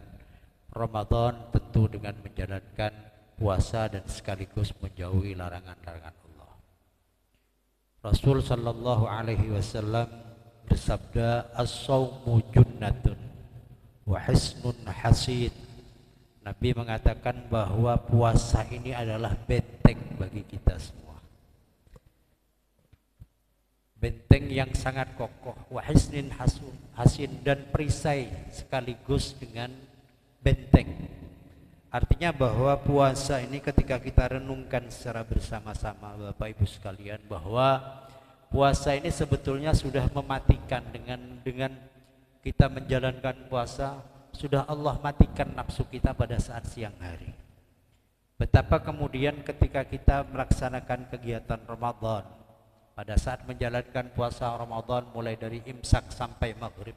Ramadan, tentu dengan menjalankan puasa dan sekaligus menjauhi larangan-larangan Allah. Rasul sallallahu alaihi wasallam bersabda, as-saumu junnatun wa hisnun hasid. Nabi mengatakan bahwa puasa ini adalah benteng bagi kita semua, benteng yang sangat kokoh. Wa hisnin hasin, dan perisai sekaligus dengan benteng. Artinya bahwa puasa ini ketika kita renungkan secara bersama-sama Bapak Ibu sekalian, bahwa puasa ini sebetulnya sudah mematikan. Dengan kita menjalankan puasa, sudah Allah matikan nafsu kita pada saat siang hari. Betapa kemudian ketika kita melaksanakan kegiatan Ramadan, pada saat menjalankan puasa Ramadan mulai dari imsak sampai maghrib,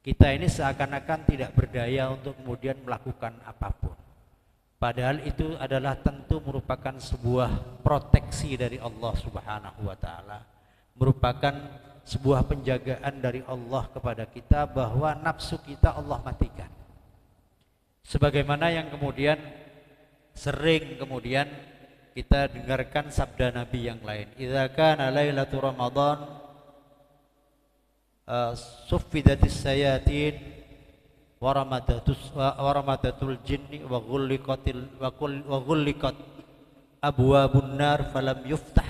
kita ini seakan-akan tidak berdaya untuk kemudian melakukan apapun. Padahal itu adalah tentu merupakan sebuah proteksi dari Allah Subhanahu wa taala, merupakan sebuah penjagaan dari Allah kepada kita, bahwa nafsu kita Allah matikan. Sebagaimana yang kemudian sering kemudian kita dengarkan sabda Nabi yang lain, idza kana lailatul ramadan suffidatis sayatin wa ramadatul jinni wa ghulliqat abwabun nar falam yuftah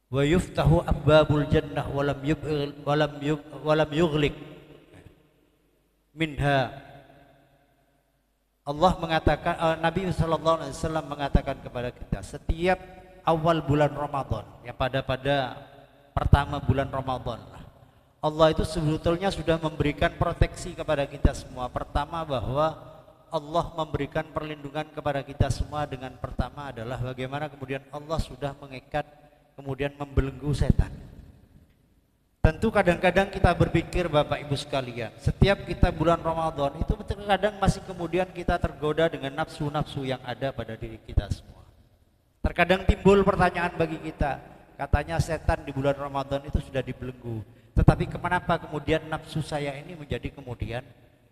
wa yuftahu abwabul jannah walam yughliq minha. Allah mengatakan, Nabi SAW mengatakan kepada kita, setiap awal bulan Ramadan, ya pada pertama bulan Ramadan, Allah itu sebetulnya sudah memberikan proteksi kepada kita semua. Pertama, bahwa Allah memberikan perlindungan kepada kita semua dengan pertama adalah bagaimana kemudian Allah sudah mengikat, kemudian membelenggu setan. Tentu kadang-kadang kita berpikir Bapak Ibu sekalian, setiap kita bulan Ramadan itu terkadang masih kemudian kita tergoda dengan nafsu-nafsu yang ada pada diri kita semua. Terkadang timbul pertanyaan bagi kita, katanya setan di bulan Ramadan itu sudah dibelenggu, tetapi kenapa kemudian nafsu saya ini menjadi kemudian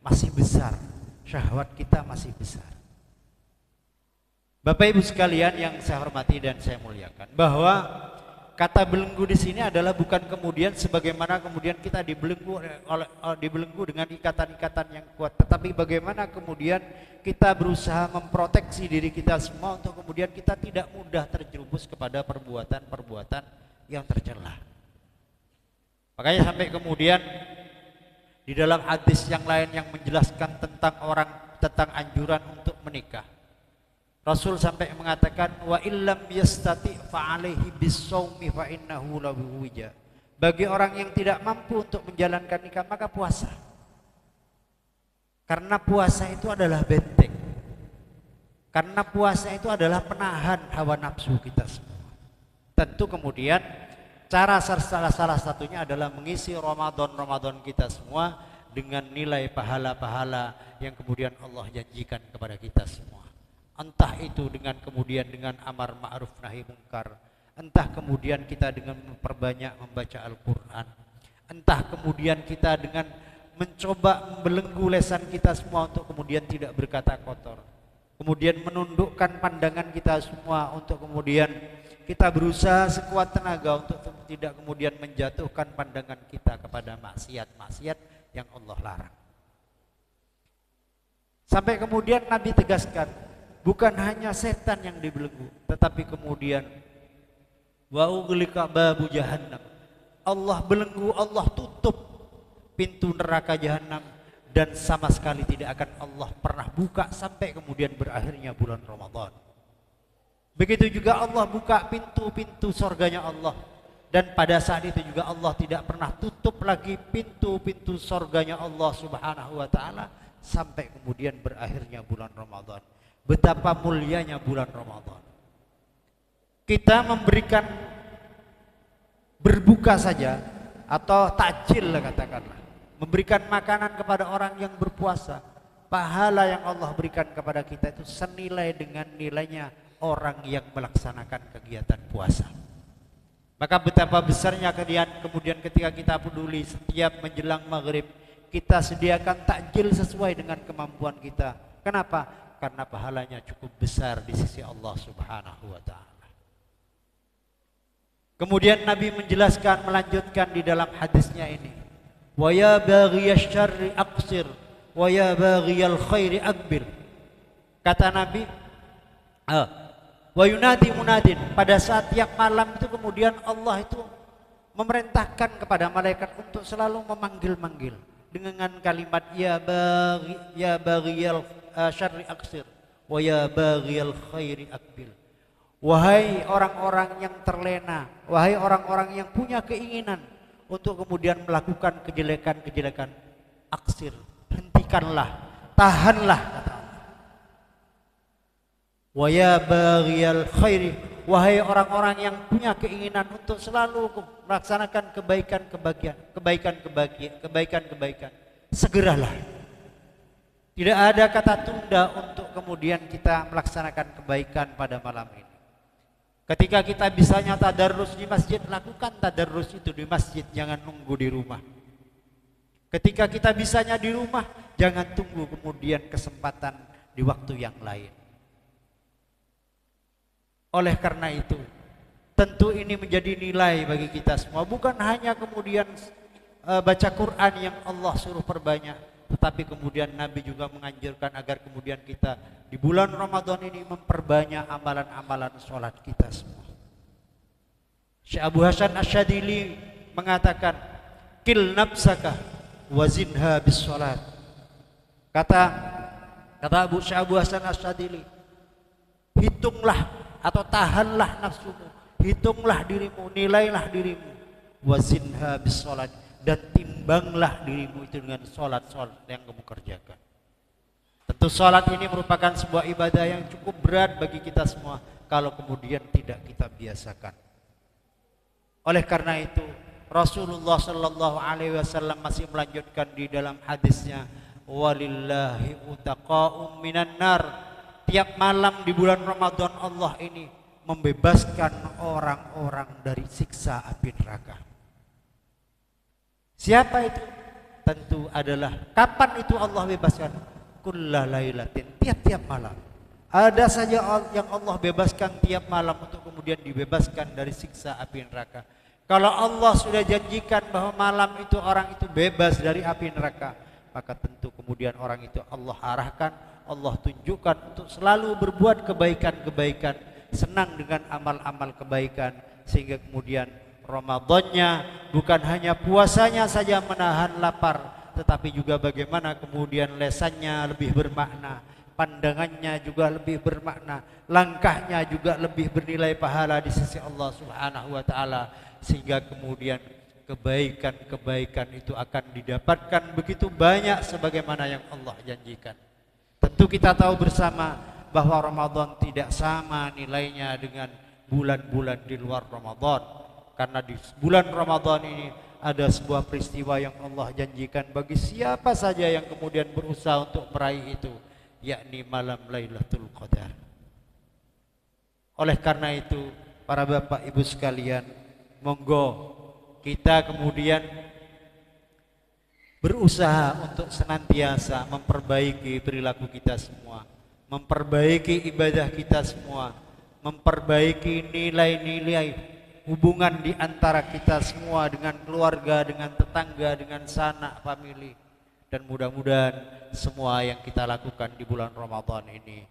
masih besar, syahwat kita masih besar. Bapak Ibu sekalian yang saya hormati dan saya muliakan, bahwa kata belenggu di sini adalah bukan kemudian sebagaimana kemudian kita dibelenggu dengan ikatan-ikatan yang kuat, tetapi bagaimana kemudian kita berusaha memproteksi diri kita semua untuk kemudian kita tidak mudah terjerumus kepada perbuatan-perbuatan yang tercela. Makanya sampai kemudian di dalam hadis yang lain yang menjelaskan tentang anjuran untuk menikah, Rasul sampai mengatakan, wa illam yastati fa alaihi bis-shaumi fa innahu lahu wija. Bagi orang yang tidak mampu untuk menjalankan nikah, maka puasa. Karena puasa itu adalah benteng. Karena puasa itu adalah penahan hawa nafsu kita semua. Tentu kemudian cara salah satunya adalah mengisi Ramadan kita semua dengan nilai pahala-pahala yang kemudian Allah janjikan kepada kita semua. Entah itu dengan amar ma'ruf nahi mungkar, entah kemudian kita dengan memperbanyak membaca Al-Quran, entah kemudian kita dengan mencoba membelenggu lisan kita semua untuk kemudian tidak berkata kotor, kemudian menundukkan pandangan kita semua untuk kemudian kita berusaha sekuat tenaga untuk tidak kemudian menjatuhkan pandangan kita kepada maksiat-maksiat yang Allah larang. Sampai kemudian Nabi tegaskan, bukan hanya setan yang dibelenggu, tetapi kemudian wa ughliqa babu jahannam. Allah belenggu, Allah tutup pintu neraka jahanam, dan sama sekali tidak akan Allah pernah buka sampai kemudian berakhirnya bulan Ramadan. Begitu juga Allah buka pintu-pintu surganya Allah, dan pada saat itu juga Allah tidak pernah tutup lagi pintu-pintu surganya Allah Subhanahu wa taala sampai kemudian berakhirnya bulan Ramadan. Betapa mulianya bulan Ramadan. Kita memberikan berbuka saja atau takjil katakanlah, memberikan makanan kepada orang yang berpuasa, pahala yang Allah berikan kepada kita itu senilai dengan nilainya orang yang melaksanakan kegiatan puasa. Maka betapa besarnya kemudian ketika kita peduli setiap menjelang maghrib kita sediakan takjil sesuai dengan kemampuan kita. Kenapa? Karena pahalanya cukup besar di sisi Allah Subhanahu wa taala. Kemudian Nabi menjelaskan, melanjutkan di dalam hadisnya ini, wa ya baghiyasy syarri aqsir wa ya baghiyal khairi aqbil. Kata Nabi, wa yunadi munadin, pada saat tiap malam itu kemudian Allah itu memerintahkan kepada malaikat untuk selalu memanggil-manggil dengan kalimat ya baghiyal syarri aqsir wa ya baghiyal khairi aqbil. Wahai orang-orang yang terlena, wahai orang-orang yang punya keinginan untuk kemudian melakukan kejelekan-kejelekan, aksir, hentikanlah, tahanlah, kata Allah. Wa ya baghiyal khairi, wahai orang-orang yang punya keinginan untuk selalu melaksanakan kebaikan, segeralah. Tidak ada kata tunda untuk kemudian kita melaksanakan kebaikan pada malam ini. Ketika kita bisanya tadarrus di masjid, lakukan tadarrus itu di masjid, jangan nunggu di rumah. Ketika kita bisanya di rumah, jangan tunggu kemudian kesempatan di waktu yang lain. Oleh karena itu, tentu ini menjadi nilai bagi kita semua. Bukan hanya kemudian baca Quran yang Allah suruh perbanyak, tetapi kemudian Nabi juga menganjurkan agar kemudian kita di bulan Ramadan ini memperbanyak amalan-amalan sholat kita semua. Syekh Abu Hasan Asyadili mengatakan, kil nafsaka wazinha bis sholat. Kata Syekh Abu Hasan Asyadili, hitunglah atau tahanlah nafsumu, hitunglah dirimu, nilailah dirimu, wazinha bis sholat, dan timbanglah dirimu itu dengan sholat-sholat yang kamu kerjakan. Tentu sholat ini merupakan sebuah ibadah yang cukup berat bagi kita semua kalau kemudian tidak kita biasakan. Oleh karena itu Rasulullah Shallallahu Alaihi Wasallam masih melanjutkan di dalam hadisnya, walillahi utaqa'um minan nar. Tiap malam di bulan Ramadan Allah ini membebaskan orang-orang dari siksa api neraka. Siapa itu? Tentu adalah, kapan itu Allah bebaskan? Kullalailatin, tiap-tiap malam. Ada saja yang Allah bebaskan tiap malam untuk kemudian dibebaskan dari siksa api neraka. Kalau Allah sudah janjikan bahwa malam itu orang itu bebas dari api neraka, maka tentu kemudian orang itu Allah arahkan, Allah tunjukkan untuk selalu berbuat kebaikan-kebaikan, senang dengan amal-amal kebaikan, sehingga kemudian Ramadannya bukan hanya puasanya saja menahan lapar, tetapi juga bagaimana kemudian lesannya lebih bermakna, pandangannya juga lebih bermakna, langkahnya juga lebih bernilai pahala di sisi Allah Subhanahu wa taala, sehingga kemudian kebaikan-kebaikan itu akan didapatkan begitu banyak sebagaimana yang Allah janjikan. Tentu kita tahu bersama bahwa Ramadan tidak sama nilainya dengan bulan-bulan di luar Ramadan. Karena di bulan Ramadan ini ada sebuah peristiwa yang Allah janjikan bagi siapa saja yang kemudian berusaha untuk meraih itu, yakni malam Lailatul Qadar. Oleh karena itu, para bapak ibu sekalian, monggo kita kemudian berusaha untuk senantiasa memperbaiki perilaku kita semua, memperbaiki ibadah kita semua, memperbaiki nilai-nilai hubungan di antara kita semua dengan keluarga, dengan tetangga, dengan sanak famili. Dan mudah-mudahan semua yang kita lakukan di bulan Ramadan ini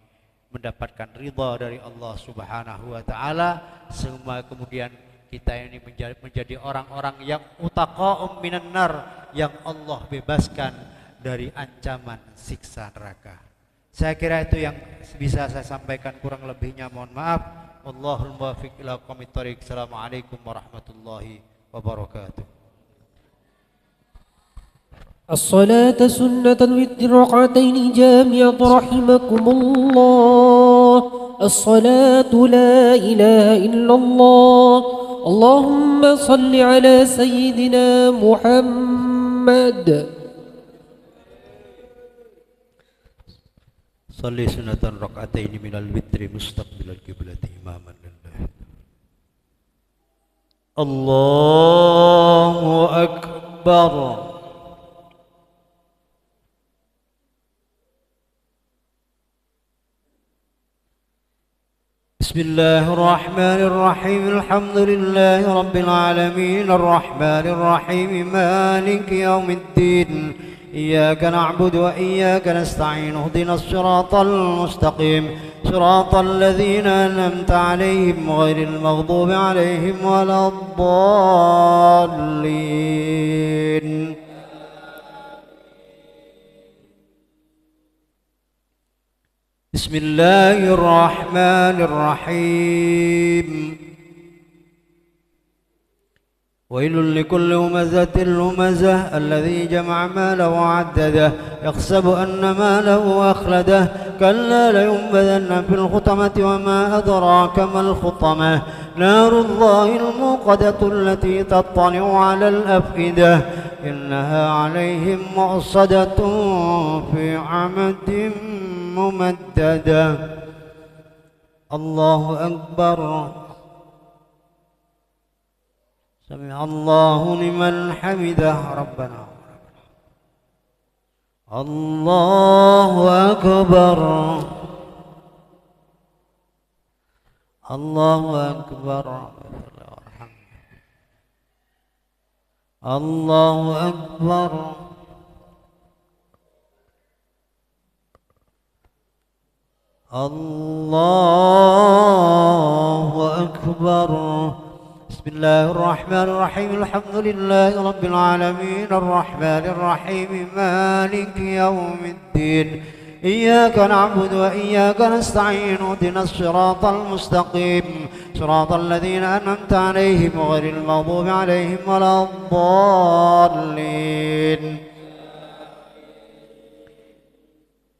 mendapatkan ridha dari Allah Subhanahu wa taala. Semua kemudian kita ini menjadi orang-orang yang utaqa'um minan nar, yang Allah bebaskan dari ancaman siksa neraka. Saya kira itu yang bisa saya sampaikan, kurang lebihnya mohon maaf. Wallahul muwaffiq ila aqwamit thoriq. Assalamualaikum warahmatullahi wabarakatuh. الصلاة سنة وتر ركعتين جامعة رحمكم الله. الصلاة لا إله إلا الله. اللهم صل على سيدنا محمد. Salli sunatan raka'ataini minal witri mustaqbilal qiblati imaman lillah. Allahu akbar. بسم الله الرحمن الرحيم الحمد لله رب العالمين الرحمن الرحيم مالك يوم الدين إياك نعبد وإياك نستعين اهدنا الصراط المستقيم صراط الذين أنعمت عليهم غير المغضوب عليهم ولا الضالين. بسم الله الرحمن الرحيم ويل لكل همزة لمزة الذي جمع ماله وعدده يحسب أن ماله أخلده كلا لينبذن في الحطمة وما أدراك ما الحطمة نار الله الموقدة التي تطلع على الأفئدة إنها عليهم مؤصدة في عمد ممددة. الله أكبر. سمع الله لمن حمده ربنا. الله أكبر. الله أكبر. الله أكبر. الله أكبر. بسم الله الرحمن الرحيم الحمد لله رب العالمين الرحمن الرحيم مالك يوم الدين إياك نعبد وإياك نستعين اهدنا الصراط المستقيم صراط الذين أنعمت عليهم غير المغضوب عليهم ولا الضالين.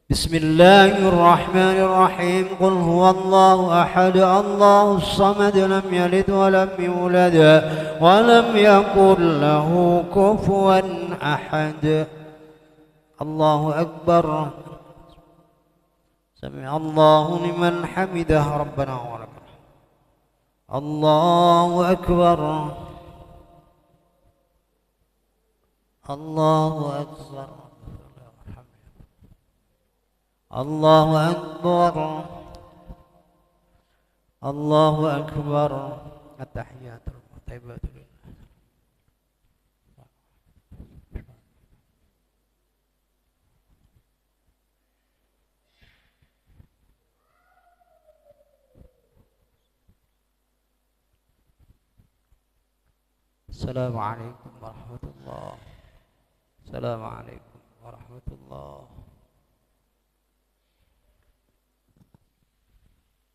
بسم الله الرحمن الرحيم قل هو الله أحد الله الصمد لم يلد ولم يولد ولم يكن له كفوا أحد. الله أكبر. سمع الله لمن حمده ربنا ولك الحمد. الله أكبر. الله أكبر. الله أكبر. الله أكبر. التحيات الطيبات لله. السلام عليكم ورحمة الله. السلام عليكم ورحمة الله.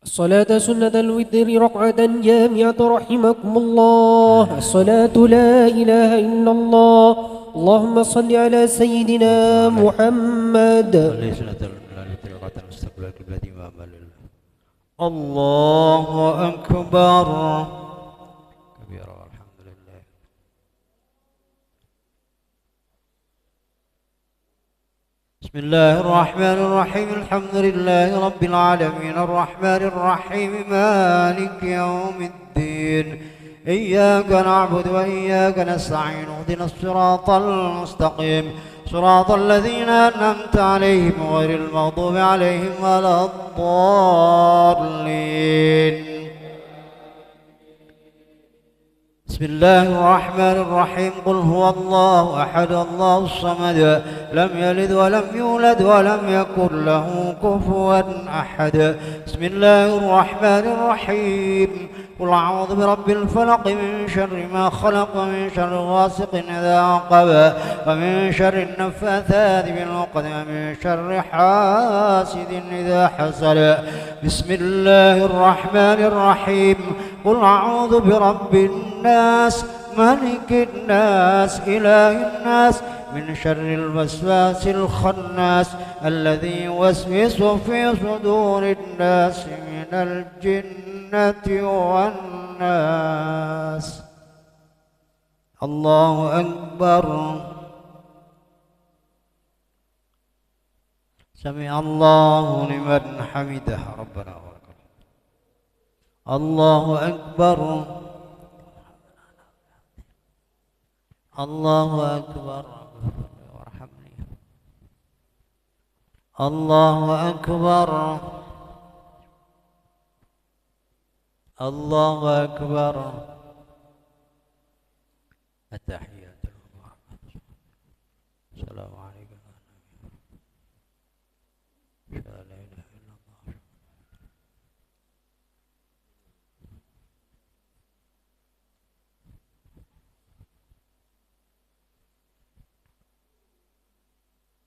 الصلاة سنة الوتر ركعة جامعة رحمكم الله. الصلاة لا إله إلا الله. اللهم صل على سيدنا محمد. الله أكبر. كبيرا والحمد لله. بسم الله الرحمن الرحيم الحمد لله رب العالمين الرحمن الرحيم مالك يوم الدين إياك نعبد وإياك نستعين اهدنا الصراط المستقيم صراط الذين أنعمت عليهم غير المغضوب عليهم ولا الضالين. بسم الله الرحمن الرحيم قل هو الله أحد الله الصمد لم يلد ولم يولد ولم يكن له كفوا أحد. بسم الله الرحمن الرحيم قل أعوذ برب الفلق من شر ما خلق ومن شر غاسق إذا وقب ومن شر النفاثات بالعقد ومن شر حاسد إذا حسد. بسم الله الرحمن الرحيم قل أعوذ برب الناس ملك الناس إله الناس من شر الوسواس الخناس الذي يوسوس في صدور الناس من الجنة والناس. الله أكبر. سمع الله لمن حمده ربنا ولك الحمد. الله أكبر. الله أكبر. وارحمني. الله أكبر. الله أكبر. التحيات المباركة. السلام عليكم. لا إله إلا الله.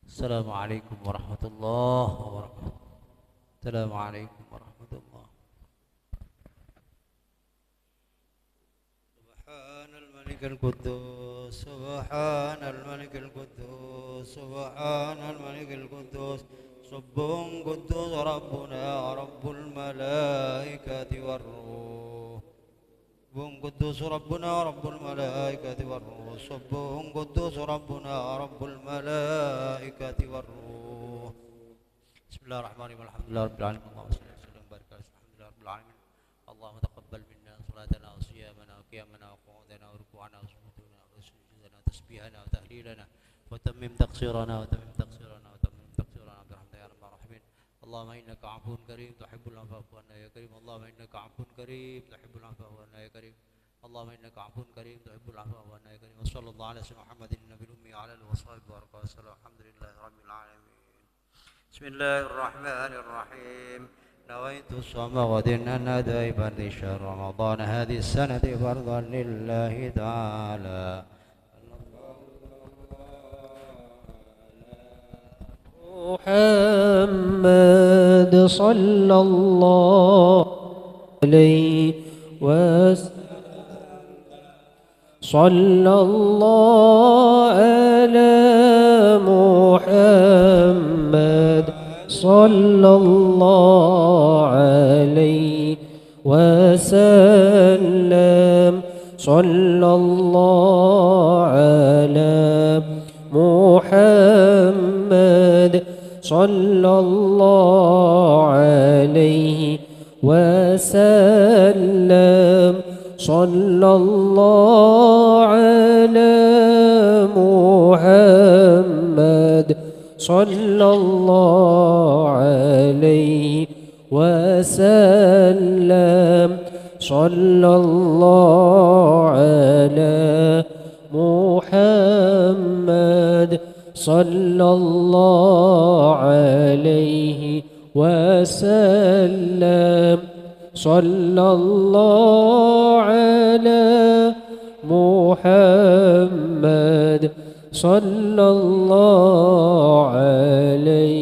السلام عليكم ورحمة الله وبركاته. السلام عليكم ورحمة الله. سبحان الملك القدوس سبحان الملك القدوس سبحان الملك القدوس سبح قدوس ربنا رب الملائكة والروح سبح قدوس ربنا رب الملائكة والروح سبح قدوس ربنا رب الملائكة والروح. بسم الله الرحمن الرحيم الحمد لله رب العالمين اللهم صل وسلم وبارك على الحمد لله رب العالمين. اللهم تقبل منا صلاتنا وصيامنا وقيامنا وقعودنا وركوعنا وسجودنا وسجودنا وتسبيحنا وتهليلنا وتمم تقصيرنا وتمم تقصيرنا وتمم تقصيرنا برحمتك يا رب الراحمين. اللهم انك عفو كريم تحب العفو فاعف عنا يا كريم. اللهم انك عفو كريم تحب العفو فاعف عنا يا كريم. اللهم انك عفو كريم تحب العفو فاعف عنا يا كريم. وصلى الله على سيدنا محمد النبي الامي وعلى اله وصحبه وبارك وسلم. الحمد لله رب العالمين. بسم الله الرحمن الرحيم. نويت صوم غد أن أدعي فرد شهر رمضان هذه السنة فرضا لله تعالى. محمد صلى الله عليه وسلم صلى الله على محمد صلى الله عليه وسلم صلى الله على محمد صلى الله عليه وسلم صلى الله على محمد صلى الله عليه وسلم صلى الله على محمد صلى الله عليه وسلم صلى الله على محمد صلى الله عليه